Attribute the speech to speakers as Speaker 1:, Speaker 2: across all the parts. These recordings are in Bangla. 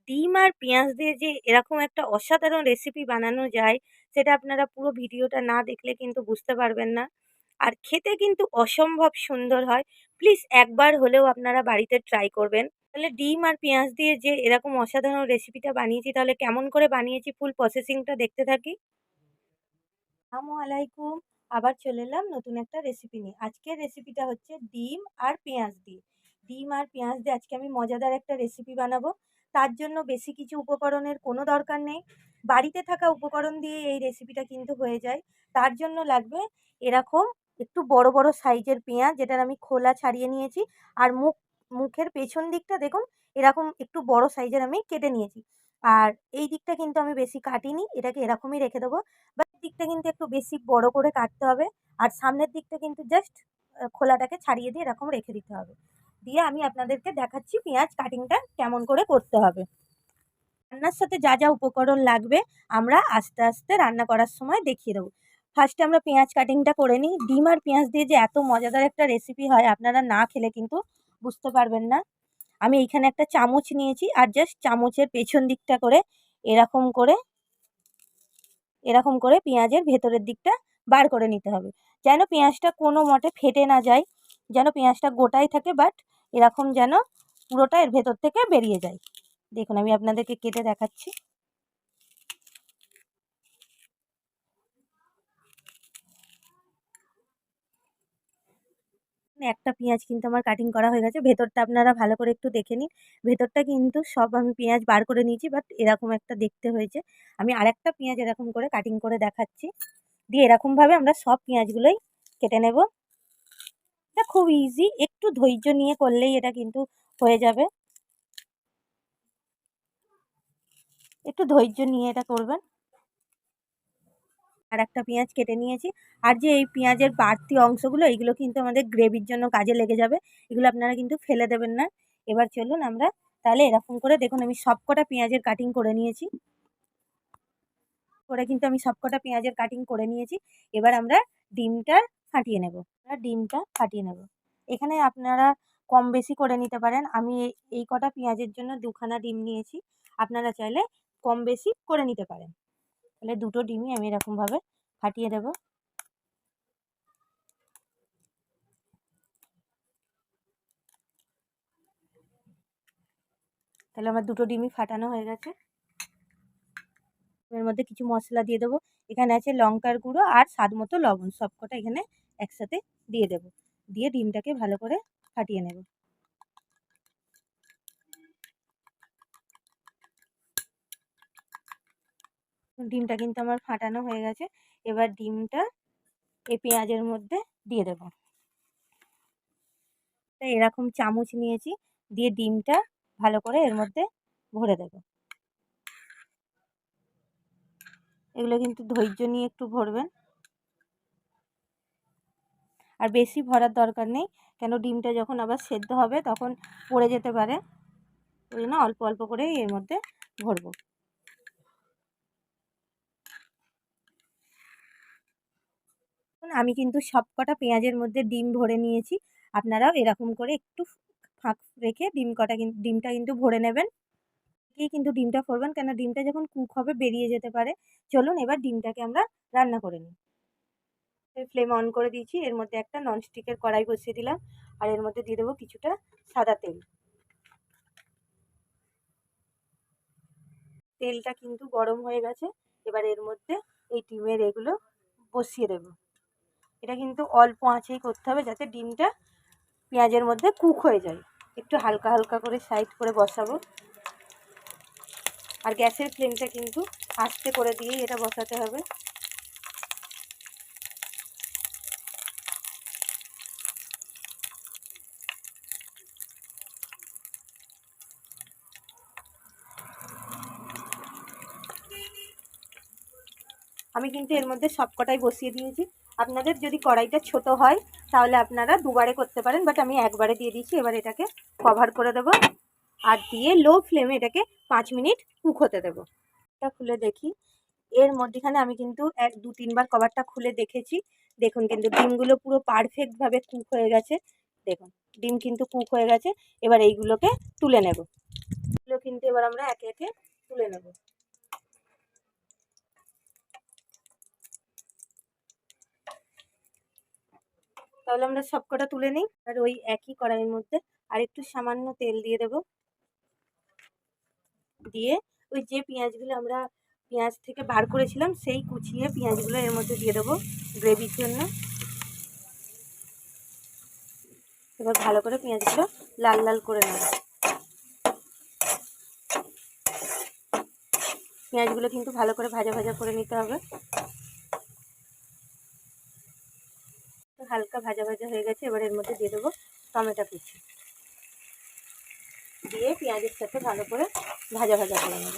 Speaker 1: ডিম আর পেঁয়াজ দিয়ে যে এরকম একটা অসাধারণ রেসিপি বানানো যায়, সেটা আপনারা পুরো ভিডিওটা না দেখলে কিন্তু বুঝতে পারবেন না। আর খেতে কিন্তু অসম্ভব সুন্দর হয়। প্লিজ একবার হলেও আপনারা বাড়িতে ট্রাই করবেন। তাহলে ডিম আর পেঁয়াজ দিয়ে যে এরকম অসাধারণ রেসিপিটা বানিয়েছি, তাহলে কেমন করে বানিয়েছি ফুল প্রসেসিংটা দেখতে থাকি। আসসালামু আলাইকুম। আবার চলে এলাম নতুন একটা রেসিপি নিয়ে। আজকের রেসিপিটা হচ্ছে ডিম আর পেঁয়াজ দিয়ে। ডিম আর পেঁয়াজ দিয়ে আজকে আমি মজাদার একটা রেসিপি বানাবো। তার জন্য বেশি কিছু উপকরণের কোনো দরকার নেই। বাড়িতে থাকা উপকরণ দিয়ে এই রেসিপিটা কিন্তু হয়ে যায়। তার জন্য লাগবে এরকম একটু বড়, বড় সাইজের পেঁয়াজ, যেটার আমি খোলা ছাড়িয়ে নিয়েছি। আর মুখের পেছন দিকটা দেখুন, এরকম একটু বড় সাইজের আমি কেটে নিয়েছি। আর এই দিকটা কিন্তু আমি বেশি কাটিনি, এটাকে এরকমই রেখে দেবো। দিকটা কিন্তু একটু বেশি বড় করে কাটতে হবে। আর সামনের দিকটা কিন্তু জাস্ট খোলাটাকে ছাড়িয়ে দিয়ে এরকম রেখে দিতে হবে। দিয়ে আমি আপনাদেরকে দেখাচ্ছি পেঁয়াজ কাটিংটা কেমন করে করতে হবে। রান্নার সাথে যা যা উপকরণ লাগবে আমরা আস্তে আস্তে রান্না করার সময় দেখিয়ে দেবো। ফার্স্টে আমরা পেঁয়াজ কাটিংটা করে নিই। ডিম আর পেঁয়াজ দিয়ে যে এত মজাদার একটা রেসিপি হয়, আপনারা না খেলে কিন্তু বুঝতে পারবেন না। আমি এইখানে একটা চামচ নিয়েছি, আর জাস্ট চামচের পেছন দিকটা করে এরকম করে এরকম করে পেঁয়াজের ভেতরের দিকটা বার করে নিতে হবে, যেন পেঁয়াজটা কোনো মতে ফেটে না যায়, যেন পেঁয়াজটা গোটাই থাকে, বাট এরকম যেন পুরোটা এর ভেতর থেকে বেরিয়ে যায়। দেখুন আমি আপনাদেরকে কেটে দেখাচ্ছি। একটা পেঁয়াজ কিন্তু আমার কাটিং করা হয়ে গেছে। ভেতরটা আপনারা ভালো করে একটু দেখে নিন। ভেতরটা কিন্তু সব আমি পেঁয়াজ বার করে নিয়েছি, বাট এরকম একটা দেখতে হয়েছে। আমি আরেকটা পেঁয়াজ এরকম করে কাটিং করে দেখাচ্ছি। দিয়ে এরকমভাবে আমরা সব পেঁয়াজগুলোই কেটে নেব। এটা খুব ইজি, একটু ধৈর্য নিয়ে করলেই এটা কিন্তু হয়ে যাবে। একটু ধৈর্য নিয়ে এটা করবেন। আর একটা পেঁয়াজ কেটে নিয়েছি। আর যে এই পেঁয়াজের বাড়তি অংশগুলো, এইগুলো কিন্তু আমাদের গ্রেভির জন্য কাজে লেগে যাবে। এগুলো আপনারা কিন্তু ফেলে দেবেন না। এবার চলুন আমরা তাহলে এরকম করে, দেখুন আমি সবকটা পেঁয়াজের কাটিং করে নিয়েছি। কিন্তু আমি সবকটা পেঁয়াজের কাটিং করে নিয়েছি। এবার আমরা ডিমটা ফাটিয়ে নেব। ডিমটা ফাটিয়ে নেব। এখানে আপনারা কম বেশি করে নিতে পারেন। আমি এই কটা পেঁয়াজের জন্য 2 খানা ডিম নিয়েছি। আপনারা চাইলে কম বেশি করে নিতে পারেন। তাহলে দুটো ডিমই আমি এরকমভাবে ফাটিয়ে দেব। তাহলে আমার দুটো ডিমই ফাটানো হয়ে গেছে। এর মধ্যে কিছু মশলা দিয়ে দেবো। এখানে আছে লঙ্কার গুঁড়ো আর স্বাদ মতো লবণ, সবকটা এখানে একসাথে দিয়ে দেব। দিয়ে ডিমটাকে ভালো করে ফাটিয়ে নেব। ডিমটা কিন্তু আমার ফাটানো হয়ে গেছে। এবার ডিমটা এই পেঁয়াজের মধ্যে দিয়ে দেব। এরকম চামচ নিয়েছি, দিয়ে ডিমটা ভালো করে এর মধ্যে ভরে দেব। এগুলো কিন্তু ধৈর্য নিয়ে একটু ভরবেন, আর বেশি ভরার দরকার নেই, কেন ডিমটা যখন আবার সেদ্ধ হবে তখন পড়ে যেতে পারে। ওই জন্য অল্প অল্প করেই এর মধ্যে ভরবো। আমি কিন্তু সবকটা পেঁয়াজের মধ্যে ডিম ভরে নিয়েছি। আপনারাও এরকম করে একটু ফাঁক রেখে ডিমটা কিন্তু ভরে নেবেন। কিন্তু ডিমটা ভরবেন, কেন ডিমটা যখন কুক হবে বেরিয়ে যেতে পারে। চলুন এবার ডিমটাকে আমরা রান্না করে নিই। ফ্লেম অন করে দিয়েছি। এর মধ্যে একটা ননস্টিকের কড়াই বসিয়ে দিলাম, আর এর মধ্যে দিয়ে দেবো কিছুটা সাদা তেল। তেলটা কিন্তু গরম হয়ে গেছে। এবার এর মধ্যে এই ডিমের এগুলো বসিয়ে দেব। এটা কিন্তু অল্প আঁচেই করতে হবে, যাতে ডিমটা পেঁয়াজের মধ্যে কুক হয়ে যায়। একটু হালকা হালকা করে সাইড করে বসাবো। আর গ্যাসের ফ্লেমটা কিন্তু আস্তে করে দিয়েই এটা বসাতে হবে। আমি কিন্তু এর মধ্যে সবকটাই বসিয়ে দিয়েছি। আপনাদের যদি কড়াইটা ছোট হয় তাহলে আপনারা দুবারে করতে পারেন, বাট আমি একবারে দিয়ে দিয়েছি। এবার এটাকে কভার করে দেব, আর দিয়ে লো ফ্লেমে এটাকে 5 মিনিট কুক হতে দেবো। এটা খুলে দেখি। এর মধ্যেখানে আমি কিন্তু 1-2-3 বার কভারটা খুলে দেখেছি। দেখুন কিন্তু ডিমগুলো পুরো পারফেক্টভাবে কুক হয়ে গেছে। দেখুন ডিম কিন্তু কুক হয়ে গেছে। এবার এইগুলোকে তুলে নেব। এগুলো কিন্তু এবার আমরা একে একে তুলে নেব। তাহলে আমরা সবকটা তুলে নিই। আর ওই একই কড়াইয়ের মধ্যে আর একটু সামান্য তেল দিয়ে দেব। দিয়ে ওই যে পেঁয়াজগুলো আমরা পেঁয়াজ থেকে বার করেছিলাম সেই কুচিয়ে পেঁয়াজগুলো এর মধ্যে দিয়ে দেবো গ্রেভির জন্য। এবার ভালো করে পেঁয়াজগুলো লাল লাল করে নেব। পেঁয়াজগুলো কিন্তু ভালো করে ভাজা ভাজা করে নিতে হবে। হালকা ভাজা ভাজা হয়ে গেছে, এবার এর মধ্যে দিয়ে দেবো টমেটো কুচি, দিয়ে পেঁয়াজের সাথে ভালো করে ভাজা ভাজা করে নেব।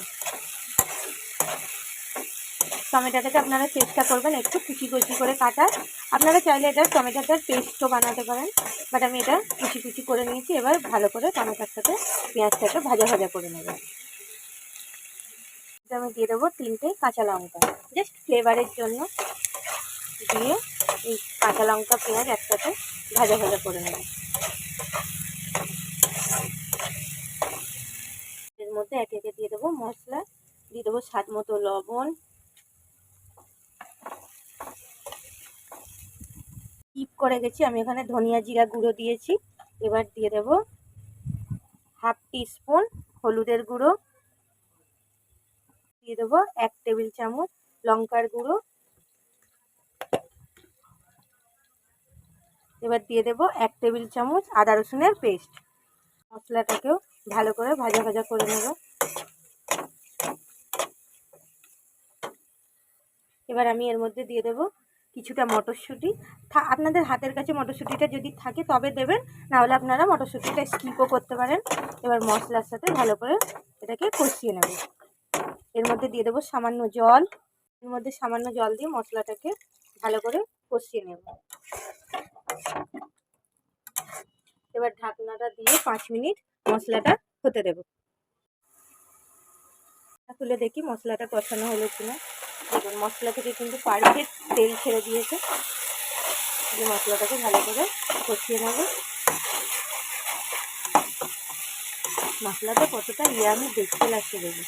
Speaker 1: টমেটোটাকে আপনারা চেষ্টা করবেন একটু কুচি কুচি করে কাটার। আপনারা চাইলে এটা টমেটোটার পেস্টও বানাতে পারেন, বাট আমি এটা কুচি কুচি করে নিয়েছি। এবার ভালো করে টমেটোর সাথে পেঁয়াজটাকে ভাজা ভাজা করে নেব। আমি দিয়ে দেবো 3টে কাঁচা লঙ্কা, জাস্ট ফ্লেভারের জন্য। দিয়ে এই কাঁচা লঙ্কা পেঁয়াজ একসাথে ভাজা ভাজা করে নেব। এর মধ্যে একে একে দিয়ে দেবো মশলা, দিয়ে দেবো স্বাদ মতো লবণ, স্কিপ করে গেছি আমি এখানে ধনিয়া জিরা গুঁড়ো দিয়েছি। এবার দিয়ে দেব 1/2 টিস্পুন হলুদের গুঁড়ো, দিয়ে দেবো 1 টেবিল চামচ লঙ্কার গুঁড়ো, এবার দিয়ে দেবো 1 টেবিল চামচ আদা রসুনের পেস্ট। মশলাটাকেও ভালো করে ভাজা ভাজা করে নেব। এবার আমি এর মধ্যে দিয়ে দেবো কিছুটা মটরশুঁটি। আপনাদের হাতের কাছে মটরশুঁটিটা যদি থাকে তবে দেবেন, নাহলে আপনারা মটরশুঁটিটা স্কিপও করতে পারেন। এবার মশলার সাথে ভালো করে এটাকে কষিয়ে নেব। এর মধ্যে দিয়ে দেবো সামান্য জল, এর মধ্যে সামান্য জল দিয়ে মশলাটাকে ভালো করে কষিয়ে নেব। এবার ঢাকনাটা দিয়ে 5 মিনিট মশলাটা হতে দেব। খুলে দেখি মশলাটা কষানো হলো কিনা। দেখুন মশলা থেকে কিন্তু পারফেক্ট তেল ছেড়ে দিয়েছে। এই মশলাটাকে ভালো করে কষিয়ে নেব। মশলাটা কতটা ইয়ামি দেখতে লাগছে দেখুন।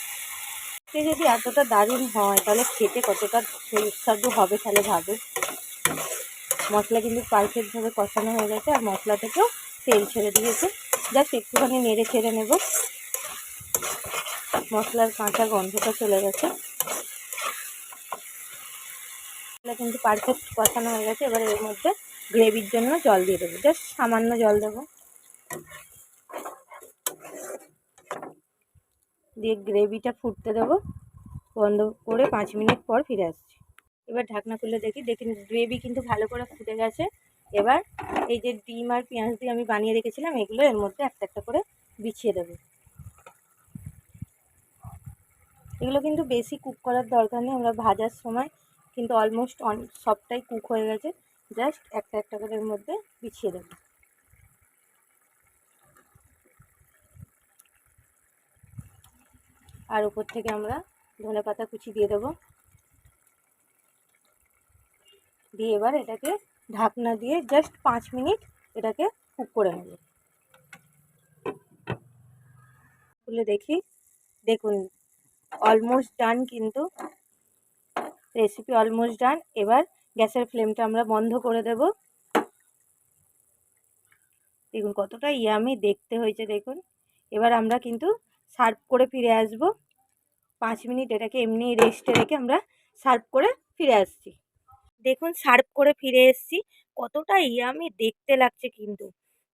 Speaker 1: সে যদি এতটা দারুণ হয় তাহলে খেতে কতটা সুস্বাদু হবে তাহলে ভাবে। মশলা কিন্তু পারফেক্টভাবে কষানো হয়ে গেছে আর মশলা থেকেও তেল ছেড়ে দিয়েছে। জাস্ট একটুখানি নেড়ে ছেড়ে নেব। মশলার কাঁচা গন্ধটা চলে গেছে। মশলা কিন্তু পারফেক্ট কষানো হয়ে গেছে। এবার এর মধ্যে গ্রেভির জন্য জল দিয়ে দেবো, জাস্ট সামান্য জল দেবো। দিয়ে গ্রেভিটা ফুটতে দেবো, বন্ধ করে 5 মিনিট পর ফিরে আসছি। এবার ঢাকনা খুলে দেখুন গ্রেভি কিন্তু ভালো করে ফুটে গেছে। এবার এই যে ডিম আর পেঁয়াজ দিয়ে আমি বানিয়ে রেখেছিলাম এগুলো এর মধ্যে একটা একটা করে বিছিয়ে দেবো। এগুলো কিন্তু বেশি কুক করার দরকার নেই, আমরা ভাজার সময় কিন্তু অলমোস্ট সবটাই কুক হয়ে গেছে। জাস্ট একটা একটা করে এর মধ্যে বিছিয়ে দেবো। আর উপর থেকে আমরা ধনেপাতা কুচি দিয়ে দেবো। দিয়ে এবার এটাকে ঢাকনা দিয়ে জাস্ট 5 মিনিট এটাকে কুক করে নেব। খুলে দেখি, দেখুন অলমোস্ট ডান, কিন্তু রেসিপি অলমোস্ট ডান। এবার গ্যাসের ফ্লেমটা আমরা বন্ধ করে দেব। দেখুন কতটা ইয়ামি দেখতে হয়েছে দেখুন। এবার আমরা কিন্তু সার্ভ করে ফিরে আসব। 5 মিনিট এটাকে এমনি রেস্টে রেখে আমরা সার্ভ করে ফিরে আসছি। দেখুন সার্ভ করে ফিরে এসেছি, কতটা ইয়ামি দেখতে লাগছে, কিন্তু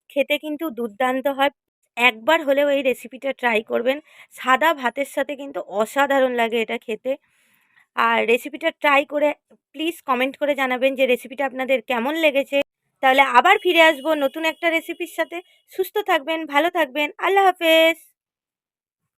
Speaker 1: খেতে কিন্তু দুর্দান্ত হয়। একবার হলেও এই রেসিপিটা ট্রাই করবেন। সাদা ভাতের সাথে কিন্তু অসাধারণ লাগে এটা খেতে। আর রেসিপিটা ট্রাই করে প্লিজ কমেন্ট করে জানাবেন যে রেসিপিটা আপনাদের কেমন লেগেছে। তাহলে আবার ফিরে আসবো নতুন একটা রেসিপির সাথে। সুস্থ থাকবেন, ভালো থাকবেন, আল্লাহ হাফেজ।